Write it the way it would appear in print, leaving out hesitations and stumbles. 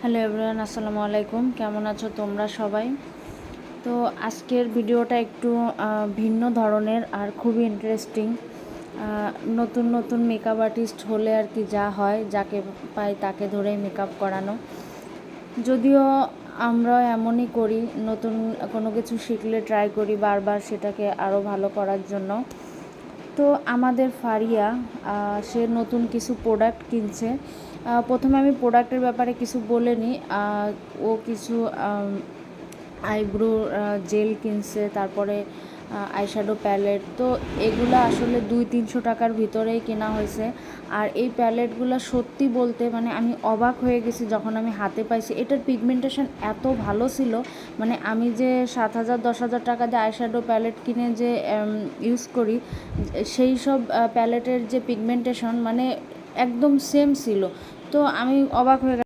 Hello everyone, আসসালামু আলাইকুম। কেমন আছো তোমরা সবাই? তো আজকের ভিডিওটা একটু ভিন্ন ধরনের আর খুবই ইন্টারেস্টিং। নতুন নতুন মেকআপ আর্টিস্ট হলে আর কি যা হয়, যাকে পাই তাকে ধরেই মেকআপ করানো। যদিও আমরা এমনই করি, নতুন কোনো কিছু শিখলে ট্রাই করি বারবার সেটাকে আরও ভালো করার জন্য। তো আমাদের ফারিয়া সে নতুন কিছু প্রোডাক্ট কিনছে। প্রথমে আমি প্রোডাক্টের ব্যাপারে কিছু বলে নিই। ও কিছু আইব্রো জেল কিনছে, তারপরে আইশ্যাডো প্যালেট। তো এগুলো আসলে 200-300 টাকার ভিতরেই কেনা হয়েছে। আর এই প্যালেটগুলো সত্যি বলতে মানে আমি অবাক হয়ে গেছি যখন আমি হাতে পাইছি। এটার পিগমেন্টেশন এত ভালো ছিল, মানে আমি যে 7,000-10,000 টাকা দিয়ে আইশ্যাডো প্যালেট কিনে যে ইউজ করি, সেই সব প্যালেটের যে পিগমেন্টেশন মানে একদম সেম ছিল। তো আমি অবাক হয়ে